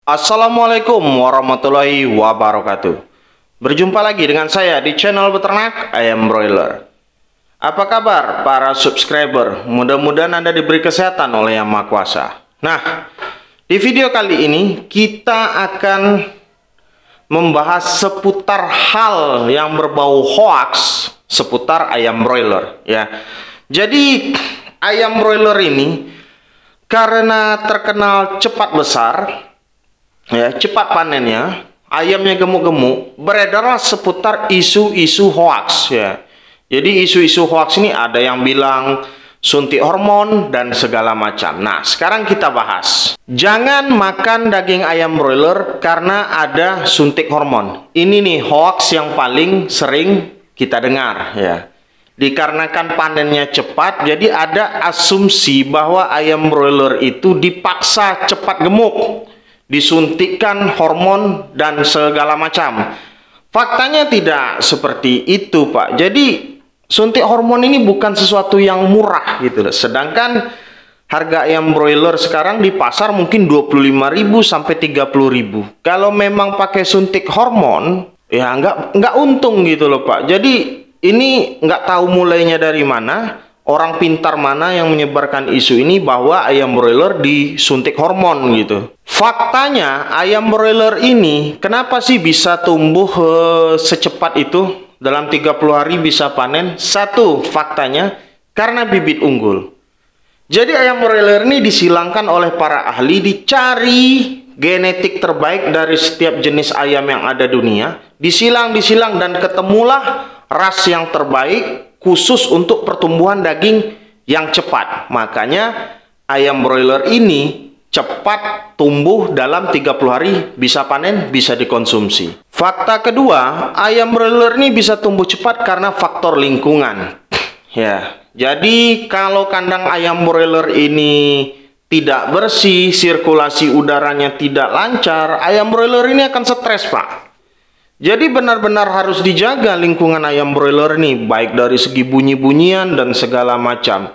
Assalamualaikum warahmatullahi wabarakatuh. Berjumpa lagi dengan saya di channel Beternak Ayam Broiler. Apa kabar para subscriber? Mudah-mudahan Anda diberi kesehatan oleh Yang Maha Kuasa. Nah, di video kali ini kita akan membahas seputar hal yang berbau hoaks seputar ayam broiler ya. Jadi ayam broiler ini karena terkenal cepat besar ya, cepat panennya, ayamnya gemuk-gemuk, beredarlah seputar isu-isu hoaks ya. Jadi isu-isu hoaks ini ada yang bilang suntik hormon dan segala macam. Nah, sekarang kita bahas. Jangan makan daging ayam broiler karena ada suntik hormon. Ini nih hoaks yang paling sering kita dengar ya. Dikarenakan panennya cepat, jadi ada asumsi bahwa ayam broiler itu dipaksa cepat gemuk, disuntikkan hormon dan segala macam. Faktanya tidak seperti itu, Pak. Jadi suntik hormon ini bukan sesuatu yang murah gitu loh. Sedangkan harga ayam broiler sekarang di pasar mungkin 25.000 sampai 30.000. Kalau memang pakai suntik hormon, ya nggak untung gitu loh, Pak. Jadi ini nggak tahu mulainya dari mana. Orang pintar mana yang menyebarkan isu ini bahwa ayam broiler disuntik hormon gitu. Faktanya ayam broiler ini kenapa sih bisa tumbuh secepat itu? Dalam 30 hari bisa panen. Satu, faktanya karena bibit unggul. Jadi ayam broiler ini disilangkan oleh para ahli, dicari genetik terbaik dari setiap jenis ayam yang ada dunia, disilang dan ketemulah ras yang terbaik khusus untuk pertumbuhan daging yang cepat. Makanya ayam broiler ini cepat tumbuh, dalam 30 hari bisa panen, bisa dikonsumsi. Fakta kedua, ayam broiler ini bisa tumbuh cepat karena faktor lingkungan. Ya, jadi kalau kandang ayam broiler ini tidak bersih, sirkulasi udaranya tidak lancar, ayam broiler ini akan stres, Pak. Jadi benar-benar harus dijaga lingkungan ayam broiler ini, baik dari segi bunyi-bunyian dan segala macam.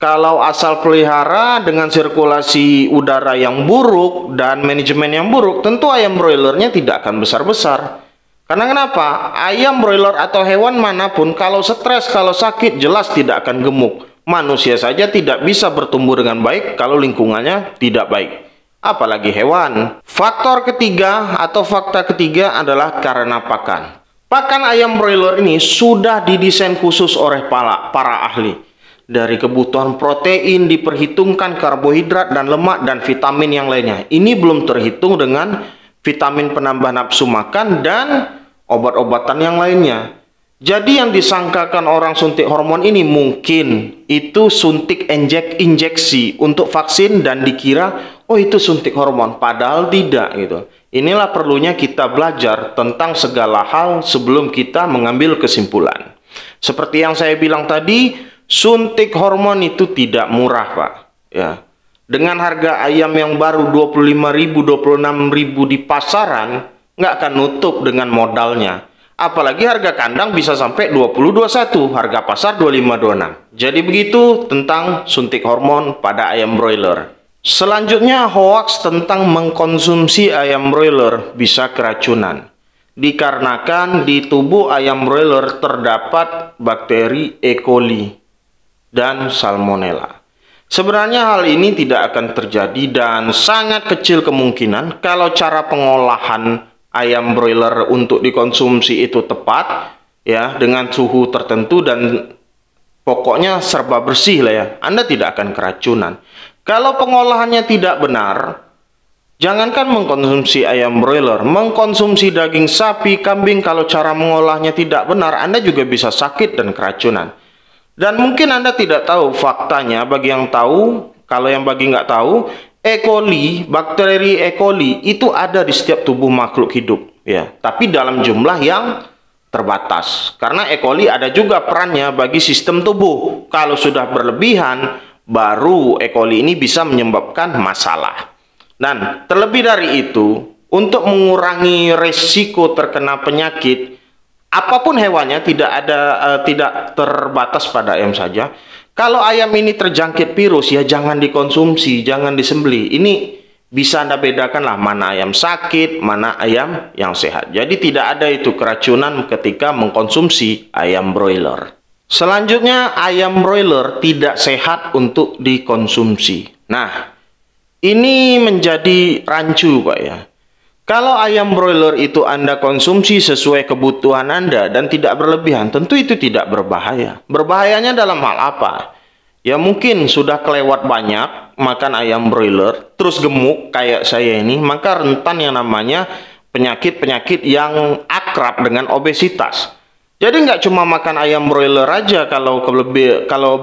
Kalau asal pelihara dengan sirkulasi udara yang buruk dan manajemen yang buruk, tentu ayam broilernya tidak akan besar-besar. Karena kenapa? Ayam broiler atau hewan manapun kalau stres, kalau sakit, jelas tidak akan gemuk. Manusia saja tidak bisa bertumbuh dengan baik kalau lingkungannya tidak baik, apalagi hewan. Faktor ketiga atau fakta ketiga adalah karena pakan. Pakan ayam broiler ini sudah didesain khusus oleh para ahli. Dari kebutuhan protein diperhitungkan karbohidrat dan lemak dan vitamin yang lainnya. Ini belum terhitung dengan vitamin penambah nafsu makan dan obat-obatan yang lainnya. Jadi yang disangkakan orang suntik hormon ini mungkin itu suntik injeksi untuk vaksin dan dikira oh itu suntik hormon, padahal tidak gitu. Inilah perlunya kita belajar tentang segala hal sebelum kita mengambil kesimpulan. Seperti yang saya bilang tadi, suntik hormon itu tidak murah, Pak. Ya. Dengan harga ayam yang baru 25.000, 26.000 di pasaran, nggak akan nutup dengan modalnya. Apalagi harga kandang bisa sampai 20-21, harga pasar 25-26. Jadi begitu tentang suntik hormon pada ayam broiler. Selanjutnya hoaks tentang mengkonsumsi ayam broiler bisa keracunan. Dikarenakan di tubuh ayam broiler terdapat bakteri E. coli dan salmonella. Sebenarnya hal ini tidak akan terjadi dan sangat kecil kemungkinan kalau cara pengolahan ayam broiler untuk dikonsumsi itu tepat ya, dengan suhu tertentu dan pokoknya serba bersih lah ya, Anda tidak akan keracunan. Kalau pengolahannya tidak benar, jangankan mengkonsumsi ayam broiler, mengkonsumsi daging sapi, kambing, kalau cara mengolahnya tidak benar, Anda juga bisa sakit dan keracunan. Dan mungkin Anda tidak tahu faktanya. Bagi yang tahu, kalau yang bagi nggak tahu, E. coli, bakteri E. coli itu ada di setiap tubuh makhluk hidup ya, tapi dalam jumlah yang terbatas. Karena E. coli ada juga perannya bagi sistem tubuh. Kalau sudah berlebihan, baru E. coli ini bisa menyebabkan masalah. Dan terlebih dari itu, untuk mengurangi resiko terkena penyakit, apapun hewannya, tidak terbatas pada ayam saja. Kalau ayam ini terjangkit virus, ya jangan dikonsumsi, jangan disembelih. Bisa Anda bedakanlah mana ayam sakit, mana ayam yang sehat. Jadi tidak ada itu keracunan ketika mengkonsumsi ayam broiler. Selanjutnya, ayam broiler tidak sehat untuk dikonsumsi. Nah, ini menjadi rancu Pak ya. Kalau ayam broiler itu Anda konsumsi sesuai kebutuhan Anda dan tidak berlebihan, tentu itu tidak berbahaya. Berbahayanya dalam hal apa? Ya mungkin sudah kelewat banyak makan ayam broiler, terus gemuk kayak saya ini, maka rentan yang namanya penyakit-penyakit yang akrab dengan obesitas. Jadi nggak cuma makan ayam broiler aja kalau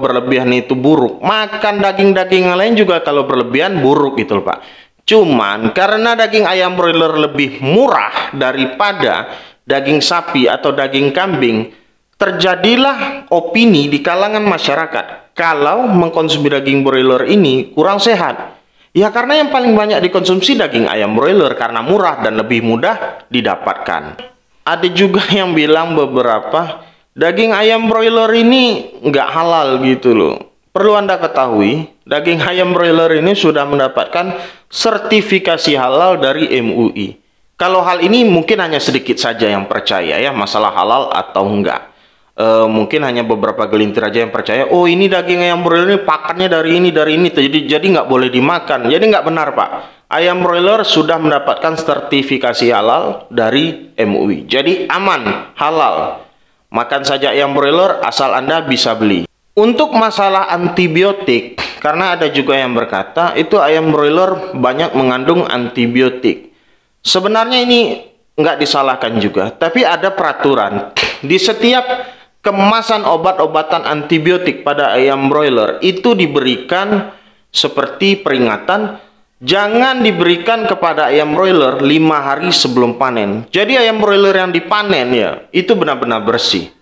berlebihan itu buruk. Makan daging-daging yang lain juga kalau berlebihan buruk gitu loh Pak. Cuman karena daging ayam broiler lebih murah daripada daging sapi atau daging kambing, terjadilah opini di kalangan masyarakat kalau mengkonsumsi daging broiler ini kurang sehat. Ya karena yang paling banyak dikonsumsi daging ayam broiler karena murah dan lebih mudah didapatkan. Ada juga yang bilang beberapa daging ayam broiler ini nggak halal gitu loh. Perlu Anda ketahui, daging ayam broiler ini sudah mendapatkan sertifikasi halal dari MUI. Kalau hal ini mungkin hanya sedikit saja yang percaya ya masalah halal atau enggak. Mungkin hanya beberapa gelintir aja yang percaya, oh ini daging ayam broiler ini pakannya dari ini, jadi nggak boleh dimakan. Jadi nggak benar Pak. Ayam broiler sudah mendapatkan sertifikasi halal dari MUI. Jadi aman, halal. Makan saja ayam broiler asal Anda bisa beli. Untuk masalah antibiotik, karena ada juga yang berkata itu ayam broiler banyak mengandung antibiotik. Sebenarnya ini nggak disalahkan juga, tapi ada peraturan. Di setiap kemasan obat-obatan antibiotik pada ayam broiler itu diberikan seperti peringatan, jangan diberikan kepada ayam broiler 5 hari sebelum panen. Jadi ayam broiler yang dipanen ya, itu benar-benar bersih.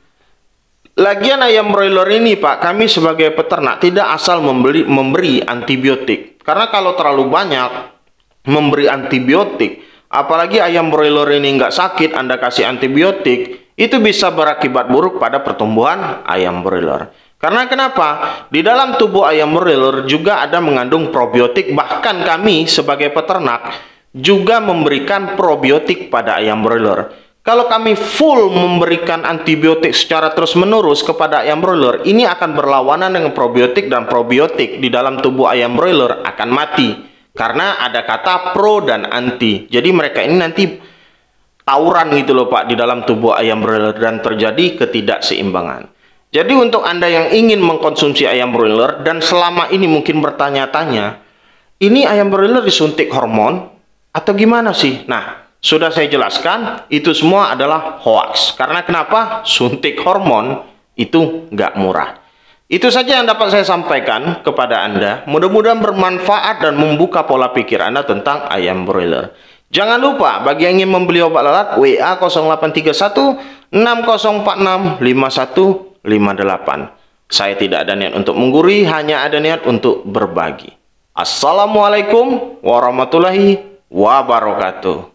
Lagian ayam broiler ini Pak, kami sebagai peternak tidak asal memberi antibiotik. Karena kalau terlalu banyak memberi antibiotik, apalagi ayam broiler ini nggak sakit, Anda kasih antibiotik, itu bisa berakibat buruk pada pertumbuhan ayam broiler. Karena kenapa? Di dalam tubuh ayam broiler juga ada mengandung probiotik, bahkan kami sebagai peternak juga memberikan probiotik pada ayam broiler. Kalau kami full memberikan antibiotik secara terus-menerus kepada ayam broiler, ini akan berlawanan dengan probiotik, dan probiotik di dalam tubuh ayam broiler akan mati. Karena ada kata pro dan anti. Jadi mereka ini nanti tawuran gitu loh Pak di dalam tubuh ayam broiler dan terjadi ketidakseimbangan. Jadi untuk Anda yang ingin mengkonsumsi ayam broiler dan selama ini mungkin bertanya-tanya, ini ayam broiler disuntik hormon atau gimana sih? Nah, sudah saya jelaskan, itu semua adalah hoax. Karena kenapa? Suntik hormon itu nggak murah. Itu saja yang dapat saya sampaikan kepada Anda. Mudah-mudahan bermanfaat dan membuka pola pikir Anda tentang ayam broiler. Jangan lupa, bagi yang ingin membeli obat lalat, WA 0831 6046 5158. Saya tidak ada niat untuk menggurui, hanya ada niat untuk berbagi. Assalamualaikum warahmatullahi wabarakatuh.